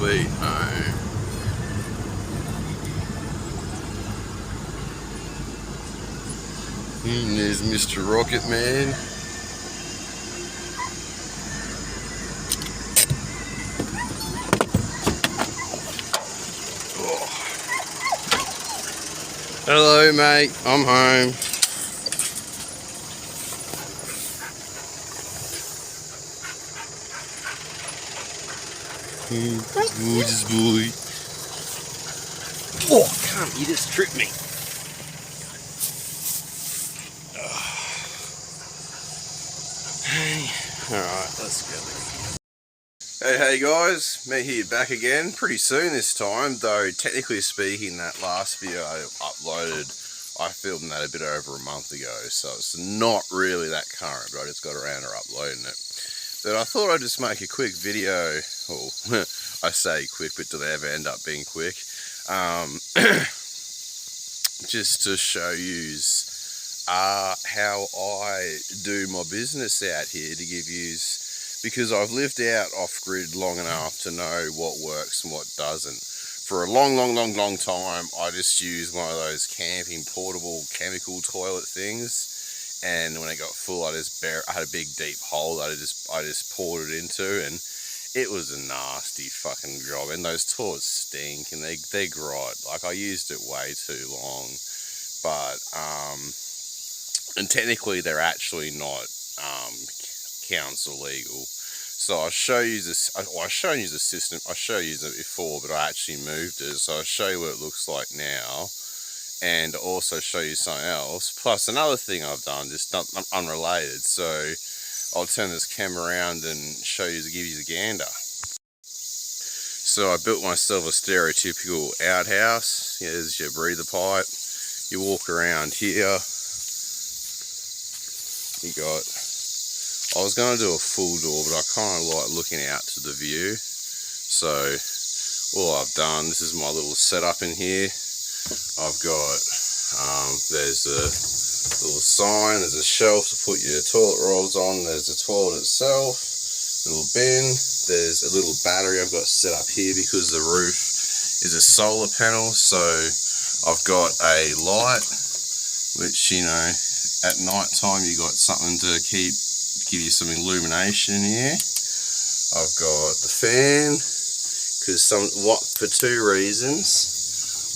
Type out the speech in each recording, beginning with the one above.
sweet home. There's Mr. Rocket Man. Oh. Hello, mate. I'm home. Gorgeous boy. Oh, come, you just tripped me. Alright, let's go. Hey guys, me here back again pretty soon this time, though technically speaking that last video I uploaded, I filmed that a bit over a month ago, so it's not really that current, but I just got around to uploading it. But I thought I'd just make a quick video, well, I say quick, but do they ever end up being quick? Just to show yous how I do my business out here, to give yous, because I've lived out off-grid long enough to know what works and what doesn't. For a long time, I just used one of those camping portable chemical toilet things, and when it got full, I had a big deep hole that I just poured it into, and it was a nasty fucking job. And those toilets stink, and they're grot. Like, I used it way too long, but and technically they're actually not council legal. So I'll show you this. I've shown you the system. I showed you it before, but I actually moved it. So I'll show you what it looks like now, and also show you something else. Plus another thing I've done, just unrelated. So I'll turn this camera around and show you, to give you the gander. So I built myself a stereotypical outhouse. Yeah, there's your breather pipe. You walk around here. You got, I was going to do a full door, but I kind of like looking out to the view. So all I've done, this is my little setup in here. I've got, there's a little sign, there's a shelf to put your toilet rolls on, there's the toilet itself, little bin, there's a little battery I've got set up here because the roof is a solar panel. So I've got a light, which, you know, at night time you got something to give you some illumination here. I've got the fan, because for two reasons.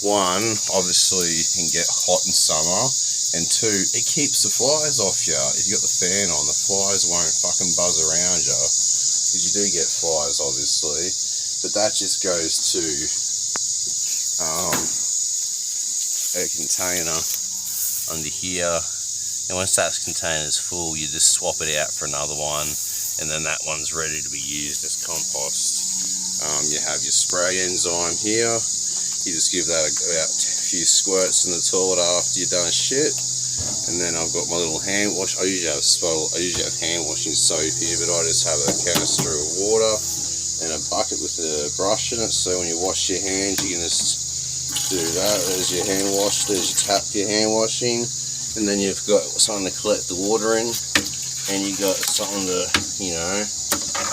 One, obviously you can get hot in summer, and two, it keeps the flies off you. If you got the fan on, the flies won't fucking buzz around you, because you do get flies obviously. But that just goes to a container under here. And once that container's full, you just swap it out for another one, and then that one's ready to be used as compost. You have your spray enzyme here. You just give that about a few squirts in the toilet after you're done shit. And then I've got my little hand wash. I usually have hand washing soap here, but I just have a canister of water and a bucket with a brush in it. So when you wash your hands, you can just do that. There's your hand wash. There's your tap for your hand washing. And then you've got something to collect the water in, and you got something to, you know,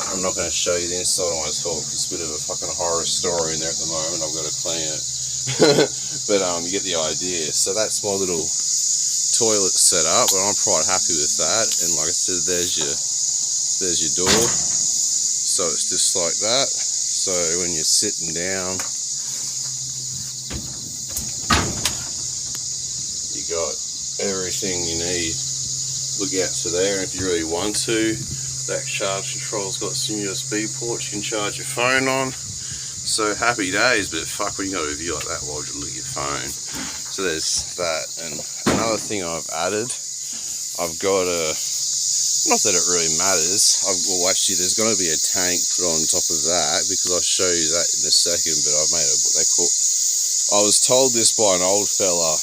I'm not going to show you the inside. I don't want to talk. It's a bit of a fucking horror story in there at the moment. I've got to clean it. But you get the idea. So that's my little toilet set up, and I'm quite happy with that. And like I said, there's your door. So it's just like that. So when you're sitting down, you got everything you need. Look out to there, and if you really want to, that charge control's got some USB ports you can charge your phone on. So happy days. But fuck, when you got a view like that, why would you look at your phone? So there's that. And another thing I've added, I've got a, not that it really matters, well actually there's going to be a tank put on top of that, because I'll show you that in a second. But I've made what they call, I was told this by an old fella.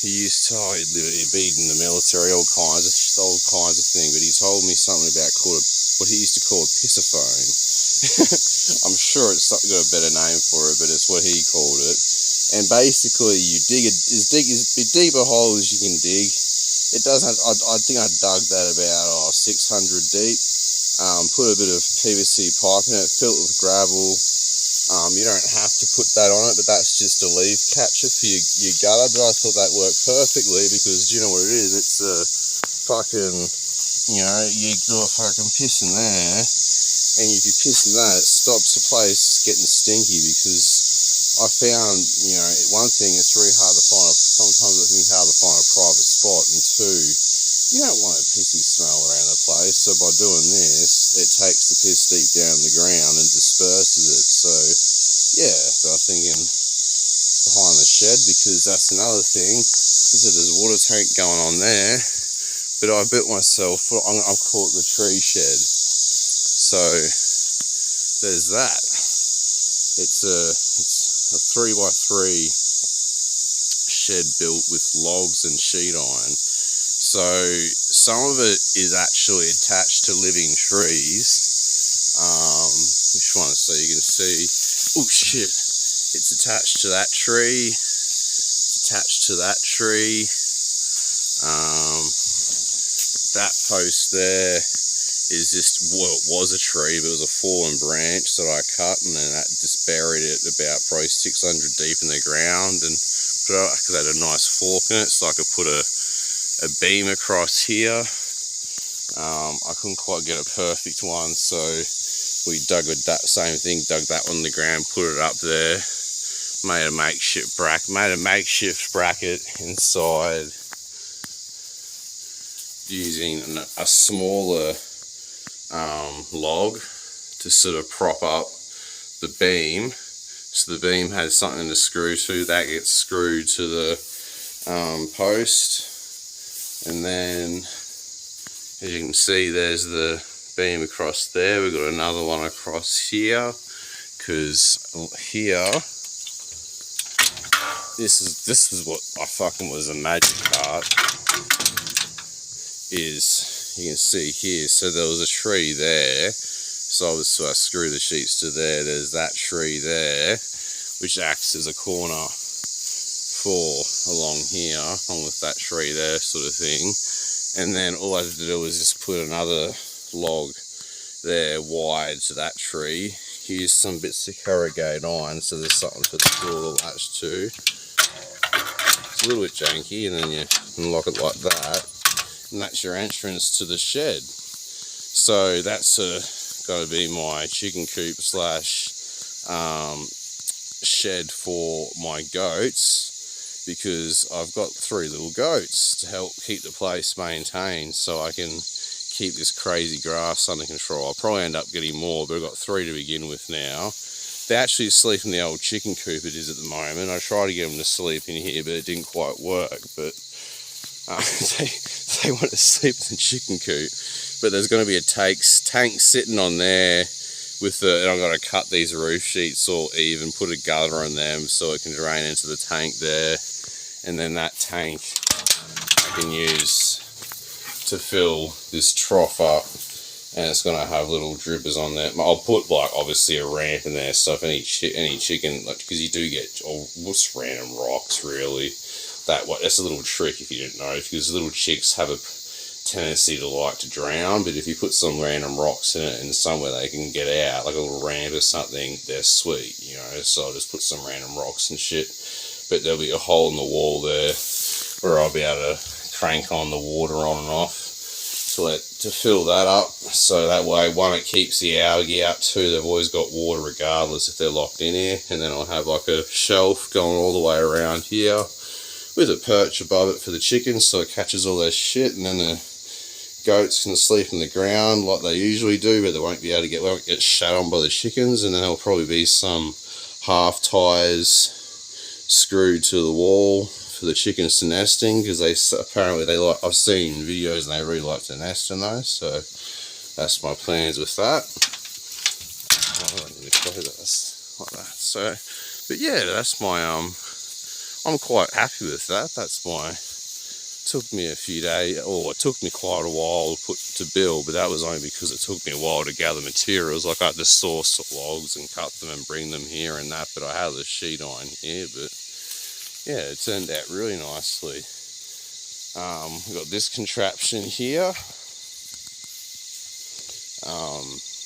He used to, he'd been in the military, all kinds of things, but he told me something about what he used to call a pissophone. I'm sure it's got a better name for it, but it's what he called it. And basically, you dig as deep a hole as you can dig. It doesn't. I think I dug that about 600 deep. Put a bit of PVC pipe in it, filled it with gravel, You don't have to put that on it, but that's just a leaf catcher for your gutter. But I thought that worked perfectly because do you know what it is? It's a fucking, you do a fucking piss in there, and if you piss in that, it stops the place getting stinky because I found, one thing, it's really hard to find, sometimes it can be hard to find a private spot, and two, you don't want a pissy smell around the place, so by doing this, it takes the piss deep down the ground and disperses it. So, yeah, but I'm thinking behind the shed, because that's another thing, is that there's a water tank going on there, but I built myself, I've called it the tree shed. So, there's that. It's a 3x3 shed built with logs and sheet iron. So some of it is actually attached to living trees. Which one? So you can see, oh shit, it's attached to that tree, it's attached to that tree. That post there is just, well, it was a tree, but it was a fallen branch that I cut, and then that just buried it about probably 600 deep in the ground, and put it, because it had a nice fork in it, so I could put a beam across here. I couldn't quite get a perfect one, so we dug with that same thing, dug that one in the ground, put it up there, made a makeshift bracket inside using a smaller log to sort of prop up the beam. So the beam has something to screw to, that gets screwed to the post. And then, as you can see, there's the beam across there. We've got another one across here, because here, this is what I fucking was a magic part. Is you can see here. So there was a tree there. So I screw the sheets to there. There's that tree there, which acts as a corner for along here, along with that tree there, sort of thing. And then all I had to do was just put another log there wide to that tree. Use some bits of corrugated iron, so there's something for the door to latch to. It's a little bit janky, and then you unlock it like that, and that's your entrance to the shed. So that's got to be my chicken coop slash shed for my goats, because I've got 3 little goats to help keep the place maintained, so I can keep this crazy grass under control. I'll probably end up getting more, but I've got 3 to begin with now. They actually sleep in the old chicken coop it is at the moment. I tried to get them to sleep in here, but it didn't quite work. But they want to sleep in the chicken coop. But there's going to be a tank sitting on there and I've got to cut these roof sheets all even, put a gutter on them so it can drain into the tank there. And then that tank I can use to fill this trough up, and it's going to have little drippers on there. I'll put obviously a ramp in there, so if any chicken, because you do get just random rocks really. That's a little trick if you didn't know, because little chicks have a tendency to like to drown, but if you put some random rocks in it and somewhere they can get out, like a little ramp or something, they're sweet, so I'll just put some random rocks and shit, but there'll be a hole in the wall there where I'll be able to crank on the water on and off to fill that up, so that way, one, it keeps the algae out, two, they've always got water regardless if they're locked in here, and then I'll have like a shelf going all the way around here with a perch above it for the chickens so it catches all their shit, and then the goats can sleep in the ground like they usually do, but they won't get shat on by the chickens. And then there'll probably be some half ties screwed to the wall for the chickens to nesting, because apparently they like, I've seen videos and they really like to nest in those, so that's my plans with that. I don't need to close this like that. So, but yeah, that's my I'm quite happy with that. That's my. Took me a few days, or it took me quite a while to build, but that was only because it took me a while to gather materials. Like I had to source logs and cut them and bring them here and that, but I had the sheet iron here. But yeah, it turned out really nicely. We've got this contraption here.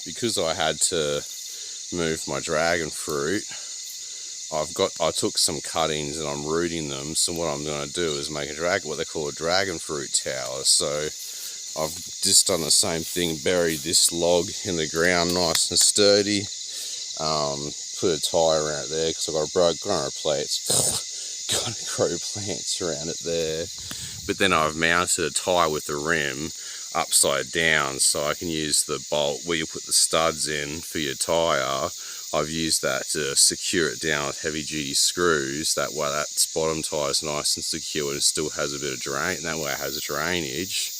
Because I had to move my dragon fruit, I took some cuttings and I'm rooting them. So what I'm going to do is make what they call a dragon fruit tower. So I've just done the same thing, buried this log in the ground nice and sturdy, put a tie around it there because I've got to grow plants around it there. But then I've mounted a tie with the rim upside down so I can use the bolt where you put the studs in for your tyre. I've used that to secure it down with heavy duty screws. That way that bottom tie is nice and secure and still has a bit of drain, and that way it has a drainage.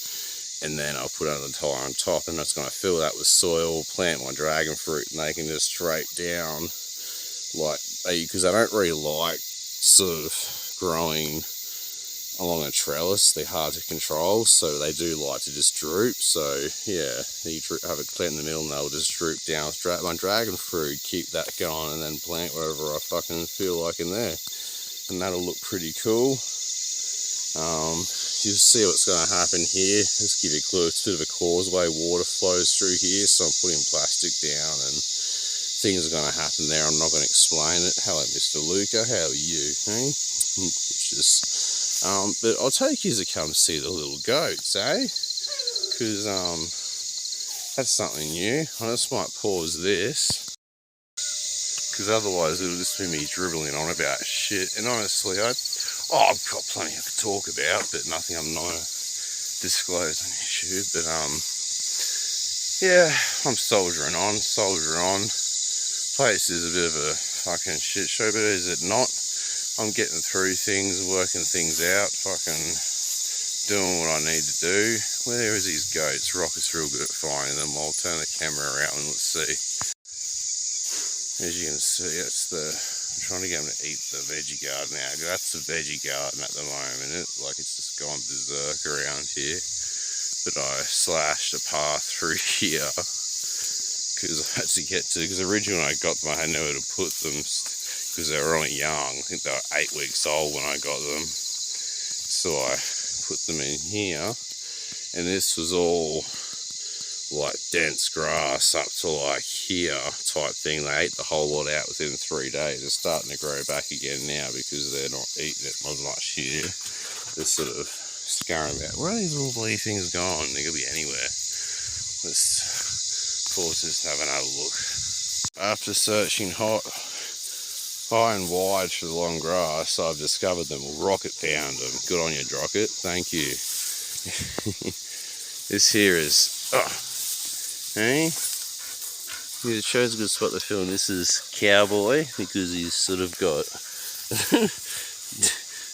And then I'll put another tyre on top and that's going to fill that with soil, plant my dragon fruit, and they can just straight down like, because I don't really like sort of growing along a trellis. They're hard to control, so they do like to just droop. So yeah, you have it plant in the middle and they'll just droop down. My dragon fruit, keep that going, and then plant whatever I fucking feel like in there, and that'll look pretty cool. You'll see what's going to happen here. Just give you a clue, it's a bit of a causeway, water flows through here, so I'm putting plastic down and things are going to happen there. I'm not going to explain it. Hello Mr. Luca, how are you? Hey? But I'll take you to come see the little goats, eh? Because that's something new. I just might pause this, because otherwise it'll just be me dribbling on about shit. And honestly, I've got plenty I could talk about, but nothing I'm not going to disclose on YouTube. But yeah, I'm soldiering on. Place is a bit of a fucking shit show, but is it not? I'm getting through things, working things out, fucking doing what I need to do. Where is these goats? Rocket's real good at finding them. I'll turn the camera around and let's see. As you can see, I'm trying to get them to eat the veggie garden now. That's the veggie garden at the moment. It's just gone berserk around here. But I slashed a path through here because I had to get to, because originally when I got them I had nowhere to put them, because they were only young. I think they were 8 weeks old when I got them. So I put them in here, and this was all like dense grass up to like here type thing. They ate the whole lot out within 3 days. They're starting to grow back again now because they're not eating it as much here. They're sort of scurrying about. Where are these little bloody things gone? They could be anywhere. Let's pause this and have another look. After searching high and wide for the long grass, I've discovered them. Rocket found them. Good on you, Rocket. Thank you. This here is, hey? It shows a good spot to film. This is Cowboy, because he's sort of got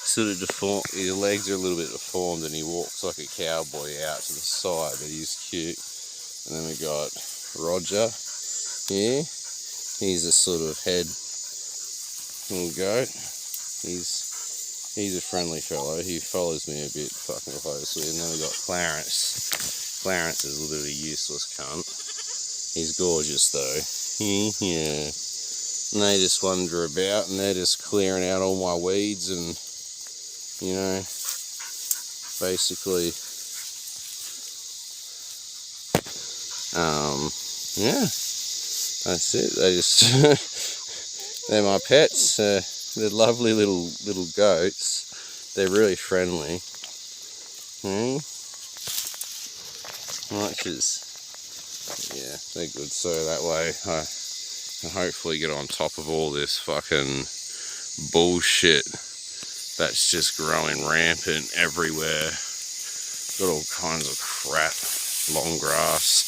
sort of deformed. His legs are a little bit deformed, and he walks like a cowboy out to the side, but he's cute. And then we got Roger here. He's a sort of head little goat. He's a friendly fellow. He follows me a bit fucking closely. And then we got Clarence. Clarence is a little bit of a useless cunt. He's gorgeous though. Yeah. And they just wander about and they're just clearing out all my weeds and, you know, basically, yeah, that's it. They just, they're my pets. They're lovely little goats. They're really friendly. Yeah, they're good. So that way I can hopefully get on top of all this fucking bullshit that's just growing rampant everywhere. Got all kinds of crap, long grass.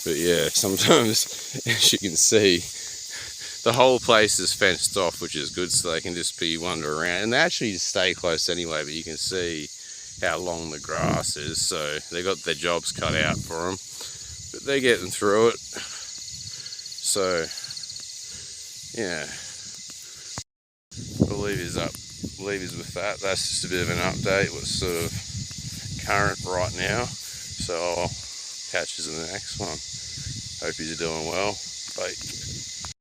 But yeah, sometimes, as you can see, the whole place is fenced off, which is good, so they can just be wander around. And they actually stay close anyway, but you can see how long the grass is, so they got their jobs cut out for them. But they're getting through it. So, yeah. I'll leave you with that. That's just a bit of an update, what's sort of current right now. So I'll catch you in the next one. Hope you're doing well. Bye.